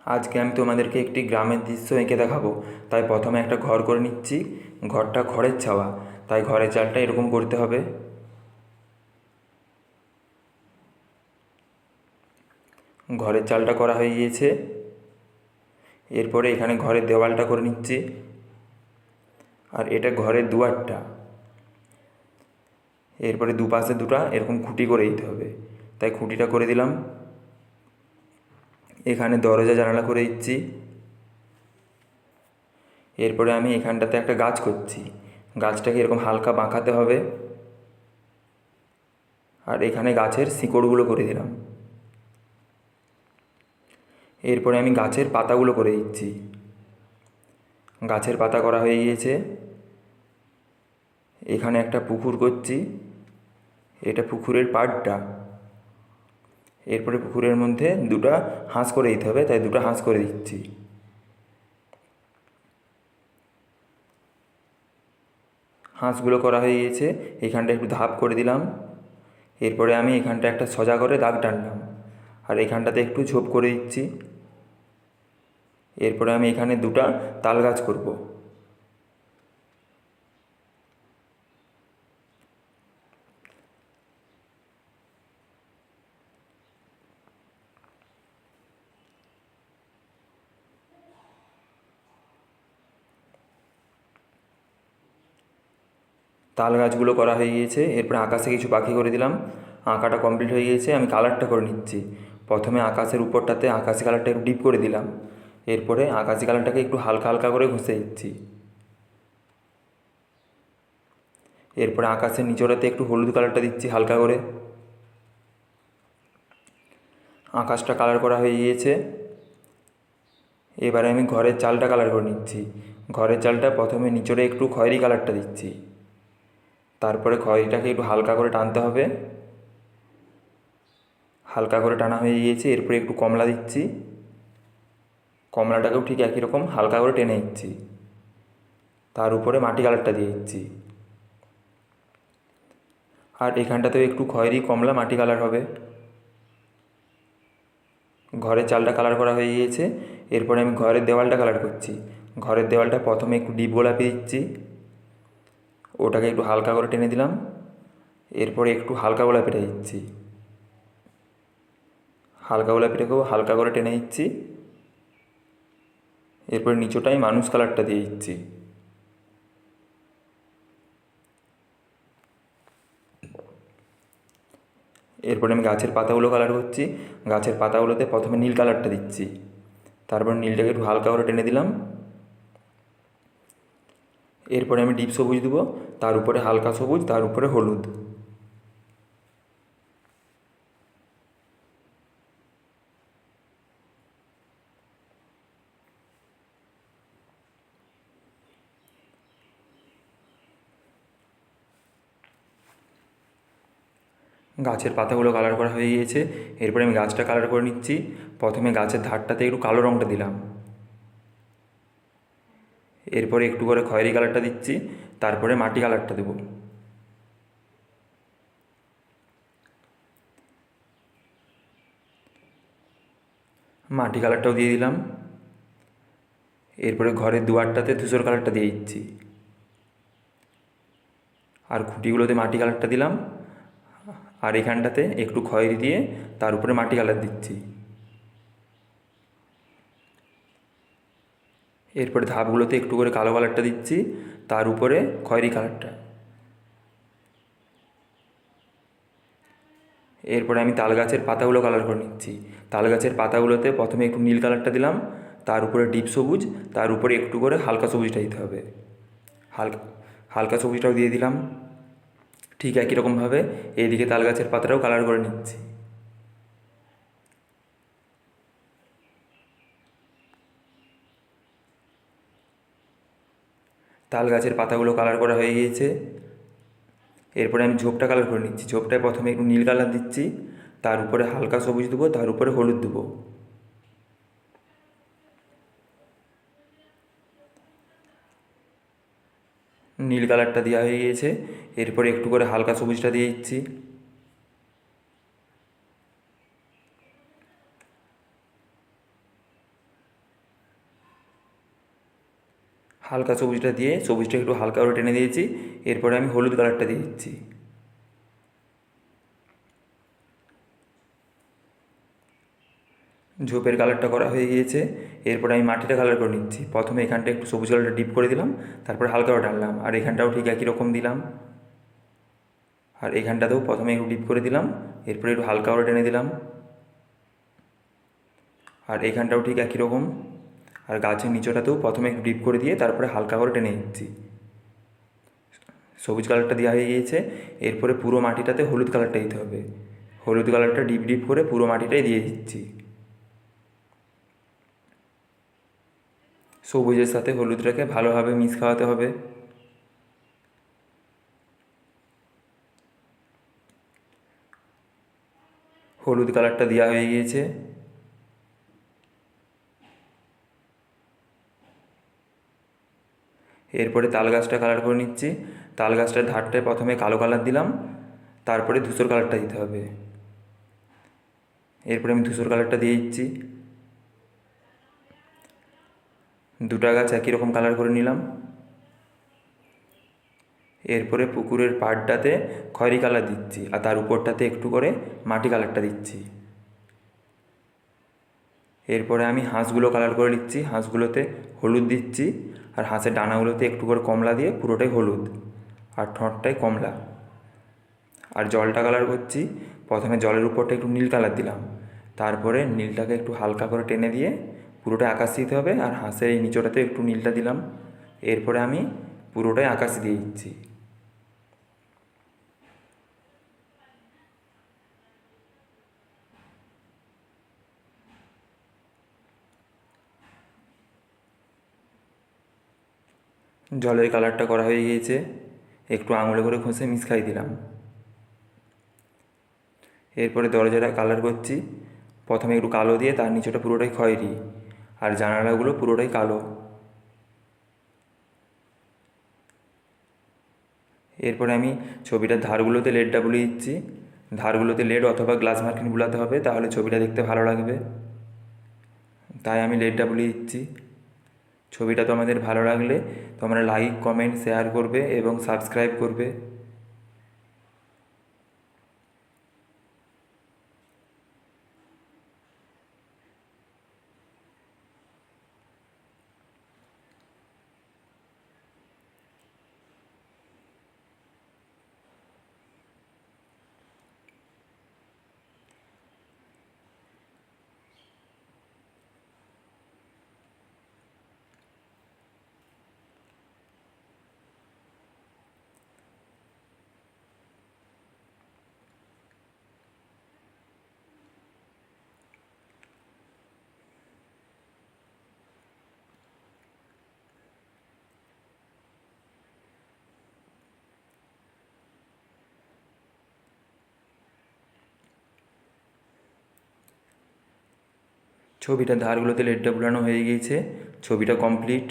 আজকে আমি তোমাদেরকে একটি গ্রামের দৃশ্য এঁকে দেখাবো। তাই প্রথমে একটা ঘর করে নিচ্ছি। ঘরটা খড়ের ছাওয়া, তাই ঘরের চালটা এরকম করতে হবে। ঘরের চালটা করা হয়ে গিয়েছে। এরপরে এখানে ঘরের দেওয়ালটা করে নিচ্ছি, আর এটা ঘরের দুয়ারটা। এরপরে দুপাশে দুটা এরকম খুঁটি করে দিতে হবে, তাই খুঁটিটা করে দিলাম। এখানে দরজা জানালা করে দিচ্ছি। এরপরে আমি এখানটাতে একটা গাছ করছি। গাছটাকে এরকম হালকা বাঁকাতে হবে, আর এখানে গাছের শিকড়গুলো করে দিলাম। এরপরে আমি গাছের পাতাগুলো করে দিচ্ছি। গাছের পাতা করা হয়ে গিয়েছে। এখানে একটা পুকুর করছি, এটা পুকুরের পাড়টা। এরপরে পুকুরের মধ্যে দুটো হাঁস করে দিতে হবে, তাই দুটো হাঁস করে দিচ্ছি। হাঁসগুলো করা হয়ে গিয়েছে। এখানটা একটু ধাপ করে দিলাম। এরপরে আমি এখানটা একটা সোজা করে দাগ টানলাম, আর এখানটাতে একটু ঝোপ করে দিচ্ছি। এরপরে আমি এখানে দুটো তাল গাছ করব। তাল গাছগুলো করা হয়ে গিয়েছে। এরপরে আকাশে কিছু পাখি করে দিলাম। আঁকাটা কমপ্লিট হয়ে গিয়েছে। আমি কালারটা করে নিচ্ছি। প্রথমে আকাশের উপরটাতে আকাশি কালারটা একটু ডিপ করে দিলাম। এরপরে আকাশি কালারটাকে একটু হালকা হালকা করে ঘষে দিচ্ছি। এরপরে আকাশের নিচটাতে একটু হলুদ কালারটা দিচ্ছি হালকা করে। আকাশটা কালার করা হয়ে গিয়েছে। এবারে আমি ঘরের চালটা কালার করে নিচ্ছি। ঘরের চালটা প্রথমে নিচরে একটু খয়েরি কালারটা দিচ্ছি, তারপরে খয়েরিটাকে একটু হালকা করে টানতে হবে। হালকা করে টানা হয়ে গিয়েছে। এরপরে একটু কমলা দিচ্ছি। কমলাটাকেও ঠিক একই রকম হালকা করে টেনে দিচ্ছি। তার উপরে মাটি কালারটা দিয়ে দিচ্ছি। আর এখানটাতেও একটু খয়েরি কমলা মাটি কালার হবে। ঘরের চালটা কালার করা হয়ে গিয়েছে। এরপরে আমি ঘরের দেওয়ালটা কালার করছি। ঘরের দেওয়ালটা প্রথমে একটু ডিপ গোলাপি দিচ্ছি, ওটাকে একটু হালকা করে টেনে দিলাম। এরপরে একটু হালকা গোলাপিটা দিচ্ছি। হালকা গোলাপিটাকেও হালকা করে টেনে দিচ্ছি। এরপরে নিচটাই মানুষ কালারটা দিয়ে দিচ্ছি। এরপরে আমি গাছের পাতাগুলো কালার করছি। গাছের পাতাগুলোতে প্রথমে নীল কালারটা দিচ্ছি, তারপর নীলটাকে একটু হালকা করে টেনে দিলাম। এরপরে আমি ডিপ সবুজ দেবো, তার উপরে হালকা সবুজ, তার উপরে হলুদ। গাছের পাতাগুলো কালার করা হয়ে গিয়েছে। এরপরে আমি গাছটা কালার করে নিচ্ছি। প্রথমে গাছের ধারটাতে একটু কালো রঙটা দিলাম, এরপরে একটু করে খয়েরি কালারটা দিচ্ছি, তারপরে মাটি কালারটা দেবো। মাটি কালারটাও দিয়ে দিলাম। এরপরে ঘরের দুয়ারটাতে ধূসর কালারটা দিয়ে দিচ্ছি, আর খুঁটিগুলোতে মাটি কালারটা দিলাম। আর এখানটাতে একটু খয়েরি দিয়ে তার উপরে মাটি কালার দিচ্ছি। এরপরে ধাপগুলোতে একটু করে কালো কালারটা দিচ্ছি, তার উপরে খয়েরি কালারটা। এরপরে আমি তাল গাছের পাতাগুলো কালার করে নিচ্ছি। তাল গাছের পাতাগুলোতে প্রথমে একটু নীল কালারটা দিলাম, তার উপরে ডিপ সবুজ, তার উপরে একটু করে হালকা সবুজটা দিতে হবে। হালকা হালকা সবুজটাও দিয়ে দিলাম। ঠিক একই রকমভাবে এইদিকে তাল গাছের পাতাটাও কালার করে নিচ্ছি। তাল গাছের পাতাগুলো কালার করা হয়ে গিয়েছে। এরপরে আমি ঝোপটা কালার করে নিচ্ছি। ঝোপটায় প্রথমে একটু নীল কালার দিচ্ছি, তার উপরে হালকা সবুজ দেবো, তার উপরে হলুদ দেবো। নীল কালারটা দেওয়া হয়ে গিয়েছে। এরপরে একটু করে হালকা সবুজটা দিয়ে দিচ্ছি। হালকা সবুজটা দিয়ে সবুজটা একটু হালকা করে টেনে দিয়েছি। এরপরে আমি হলুদ কালারটা দিয়ে দিচ্ছি। ঝোপের কালারটা করা হয়ে গিয়েছে। এরপরে আমি মাটিটা কালার করে নিচ্ছি। প্রথমে এখানটা একটু সবুজ কালারটা ডিপ করে দিলাম, তারপরে হালকা করে টানলাম, আর এখানটাও ঠিক একই রকম দিলাম। আর এখানটাতেও প্রথমে একটু ডিপ করে দিলাম, এরপরে একটু হালকা করে টেনে দিলাম। আর এখানটাও ঠিক একই রকম। আর গাছের নিচটাতেও প্রথমে একটু ডিপ করে দিয়ে তারপরে হালকা করে টেনে দিচ্ছি। সবুজ কালারটা দেওয়া হয়ে গিয়েছে। এরপরে পুরো মাটিটাতে হলুদ কালারটা দিতে হবে। হলুদ কালারটা ডিপ ডিপ করে পুরো মাটিটাই দিয়ে দিচ্ছি। সবুজের সাথে হলুদটাকে ভালোভাবে মিক্স খাওয়াতে হবে। হলুদ কালারটা দেওয়া হয়ে গিয়েছে। এরপরে তাল গাছটা কালার করে নিচ্ছি। তাল গাছটার ধারটায় প্রথমে কালো কালার দিলাম, তারপরে ধূসর কালারটা দিতে হবে। এরপরে আমি ধূসর কালারটা দিয়ে দিচ্ছি। দুটা গাছ একই রকম কালার করে নিলাম। এরপরে পুকুরের পাড়টাতে খয়েরি কালার দিচ্ছি, আর তার উপরটাতে একটু করে মাটি কালারটা দিচ্ছি। এরপরে আমি হাঁসগুলো কালার করে নিচ্ছি। হাঁসগুলোতে হলুদ দিচ্ছি, আর হাঁসের ডানাগুলোতে একটু করে কমলা দিয়ে পুরোটাই হলুদ, আর ঠোঁটটাই কমলা। আর জলটা কালার করছি। প্রথমে জলের উপরটা একটু নীল কালার দিলাম, তারপরে নীলটাকে একটু হালকা করে টেনে দিয়ে পুরোটাই আকাশ দিতে হবে। আর হাঁসের এই নিচটাতে একটু নীলটা দিলাম। এরপরে আমি পুরোটাই আকাশ দিয়ে দিচ্ছি। জলের কালারটা করা হয়ে গিয়েছে। একটু আঙুলে করে ঘষে মিশখাই দিলাম। এরপরে দরজাটা কালার করছি। প্রথমে একটু কালো দিয়ে তার নিচেটা পুরোটাই খয়েরি, আর জানালাগুলো পুরোটাই কালো। এরপরে আমি ছবিটার ধারগুলোতে লেডটা বুলিয়ে দিচ্ছি। ধারগুলোতে লেড অথবা গ্লাস মার্কিন বুলাতে হবে, তাহলে ছবিটা দেখতে ভালো লাগবে। তাই আমি লেডটা বুলিয়ে দিচ্ছি। ছবিটা তোমাদের ভালো লাগলে তোমরা লাইক, কমেন্ট, শেয়ার করবে এবং সাবস্ক্রাইব করবে। ছবিটার ধারগুলোতে লেডটা বুলানো হয়ে গিয়েছে। ছবিটা কমপ্লিট।